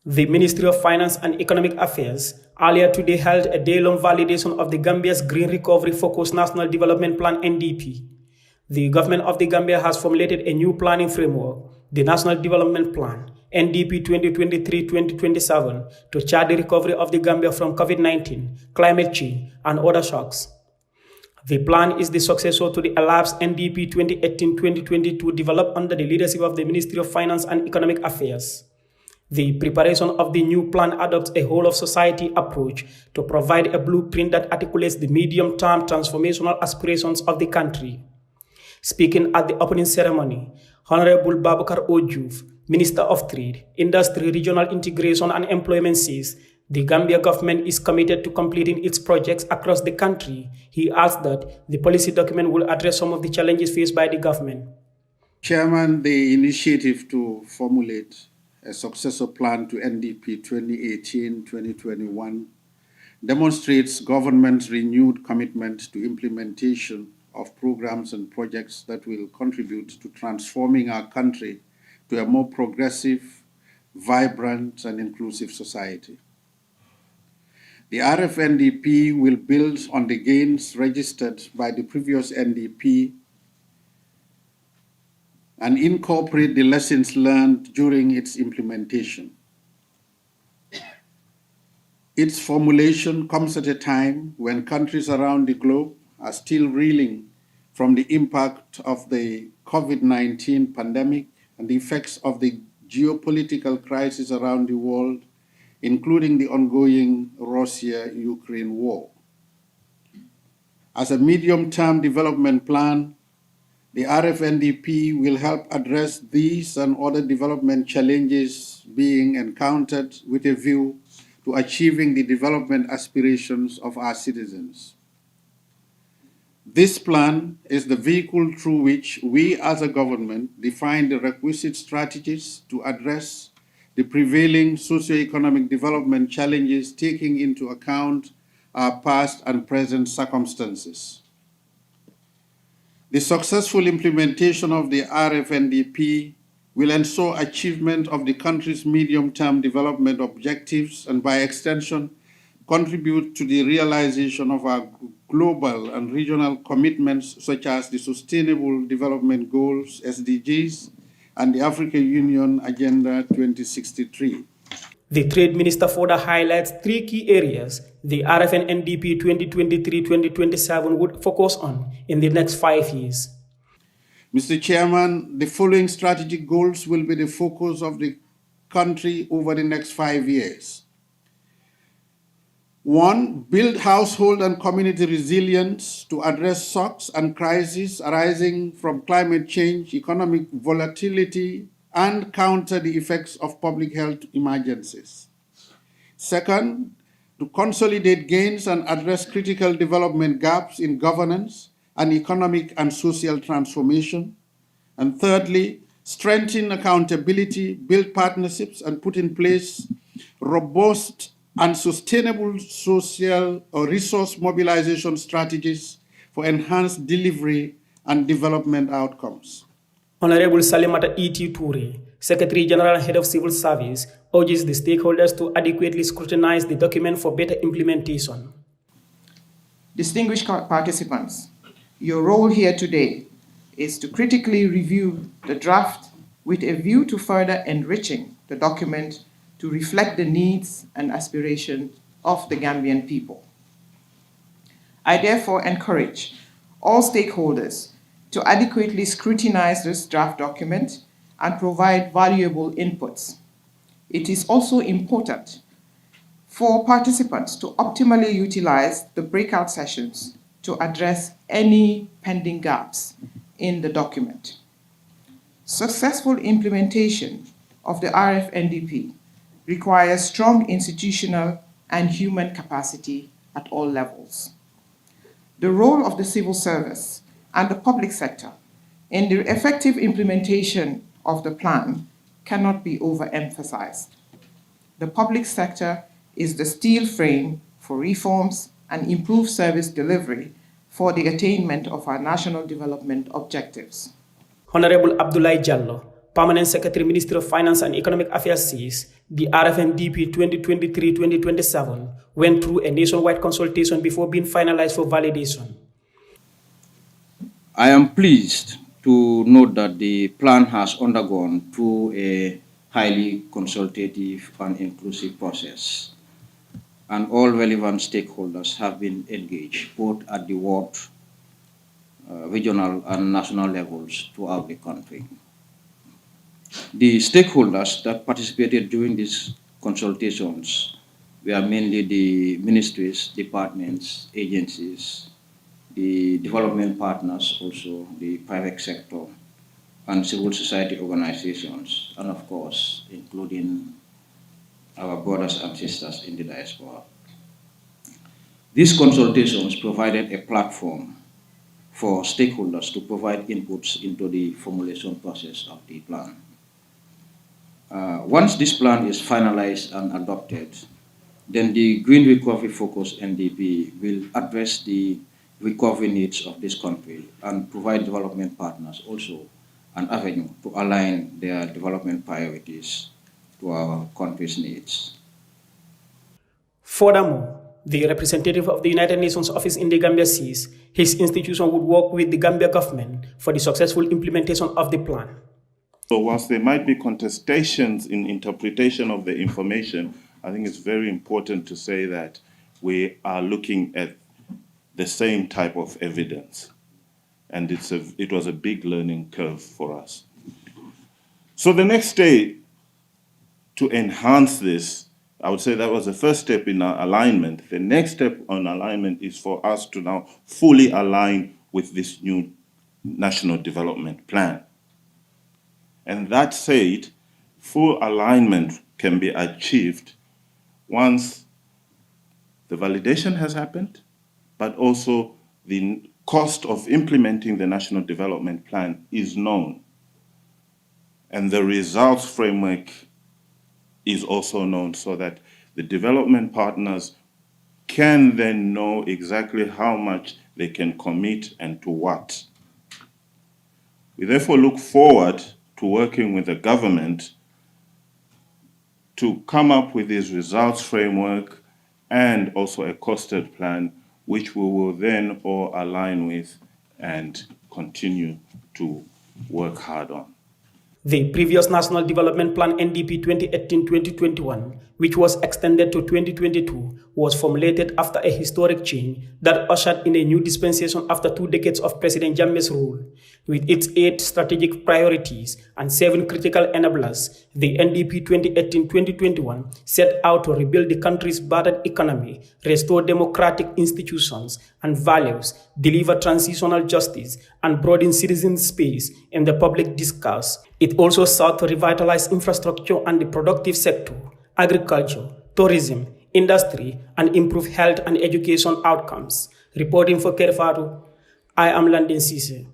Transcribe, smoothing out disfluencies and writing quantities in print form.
The Ministry of Finance and Economic Affairs earlier today held a day-long validation of the Gambia's Green Recovery Focused National Development Plan (NDP). The government of the Gambia has formulated a new planning framework, the National Development Plan (NDP 2023-2027), to chart the recovery of the Gambia from COVID-19, climate change, and other shocks. The plan is the successor to the elapsed NDP 2018-2022 developed under the leadership of the Ministry of Finance and Economic Affairs. The preparation of the new plan adopts a whole-of-society approach to provide a blueprint that articulates the medium-term transformational aspirations of the country. Speaking at the opening ceremony, Honorable Babakar Ojuf, Minister of Trade, Industry, Regional Integration and Employment says the Gambia government is committed to completing its projects across the country. He adds that the policy document will address some of the challenges faced by the government. Chairman, the initiative to formulate a successor plan to NDP 2018-2021 demonstrates government's renewed commitment to implementation of programs and projects that will contribute to transforming our country to a more progressive, vibrant, and inclusive society. The RFNDP will build on the gains registered by the previous NDP and incorporate the lessons learned during its implementation. Its formulation comes at a time when countries around the globe are still reeling from the impact of the COVID-19 pandemic and the effects of the geopolitical crisis around the world, including the ongoing Russia-Ukraine war. As a medium-term development plan, the RFNDP will help address these and other development challenges being encountered with a view to achieving the development aspirations of our citizens. This plan is the vehicle through which we as a government define the requisite strategies to address the prevailing socio-economic development challenges, taking into account our past and present circumstances. The successful implementation of the RFNDP will ensure achievement of the country's medium-term development objectives and, by extension, contribute to the realization of our global and regional commitments such as the Sustainable Development Goals, SDGs, and the African Union Agenda 2063. The Trade Minister further highlights three key areas the RFNDP 2023-2027 would focus on in the next 5 years. Mr. Chairman, the following strategic goals will be the focus of the country over the next 5 years. 1, build household and community resilience to address shocks and crises arising from climate change, economic volatility, and counter the effects of public health emergencies. 2, to consolidate gains and address critical development gaps in governance and economic and social transformation. And 3, strengthen accountability, build partnerships, and put in place robust and sustainable social or resource mobilization strategies for enhanced delivery and development outcomes. Honorable Salimata E.T. Toure, Secretary General and Head of Civil Service, urges the stakeholders to adequately scrutinize the document for better implementation. Distinguished participants, your role here today is to critically review the draft with a view to further enriching the document to reflect the needs and aspirations of the Gambian people. I therefore encourage all stakeholders to adequately scrutinize this draft document and provide valuable inputs. It is also important for participants to optimally utilize the breakout sessions to address any pending gaps in the document. Successful implementation of the RFNDP requires strong institutional and human capacity at all levels. The role of the civil service and the public sector in the effective implementation of the plan cannot be overemphasized. The public sector is the steel frame for reforms and improved service delivery for the attainment of our national development objectives. Honorable Abdoulaye Jallo, Permanent Secretary, Ministry of Finance and Economic Affairs says the RFNDP 2023-2027 went through a nationwide consultation before being finalized for validation. I am pleased to note that the plan has undergone through a highly consultative and inclusive process, and all relevant stakeholders have been engaged, both at the ward, regional, and national levels throughout the country. The stakeholders that participated during these consultations were mainly the ministries, departments, agencies, the development partners, also the private sector, and civil society organizations, and of course, including our brothers and sisters in the diaspora. These consultations provided a platform for stakeholders to provide inputs into the formulation process of the plan. Once this plan is finalized and adopted, then the Green Recovery Focus NDP will address the recovery needs of this country and provide development partners also an avenue to align their development priorities to our country's needs. Furthermore, the representative of the United Nations office in the Gambia says his institution would work with the Gambia government for the successful implementation of the plan. So whilst there might be contestations in interpretation of the information, I think it's very important to say that we are looking at the same type of evidence. And it was a big learning curve for us. So the next step to enhance this, I would say that was the first step in our alignment. The next step on alignment is for us to now fully align with this new National Development Plan. And that said, full alignment can be achieved once the validation has happened, but also the cost of implementing the National Development Plan is known. And the results framework is also known so that the development partners can then know exactly how much they can commit and to what. We therefore look forward to working with the government to come up with this results framework and also a costed plan, which we will then all align with and continue to work hard on. The previous National Development Plan NDP 2018-2021, which was extended to 2022, was formulated after a historic change that ushered in a new dispensation after 2 decades of President Jammeh's rule. With its 8 strategic priorities and 7 critical enablers, the NDP 2018-2021 set out to rebuild the country's battered economy, restore democratic institutions and values, deliver transitional justice, and broaden citizen space in the public discourse. It also sought to revitalize infrastructure and the productive sector, agriculture, tourism, industry, and improve health and education outcomes. Reporting for Kerfatu, I am Landin Sise.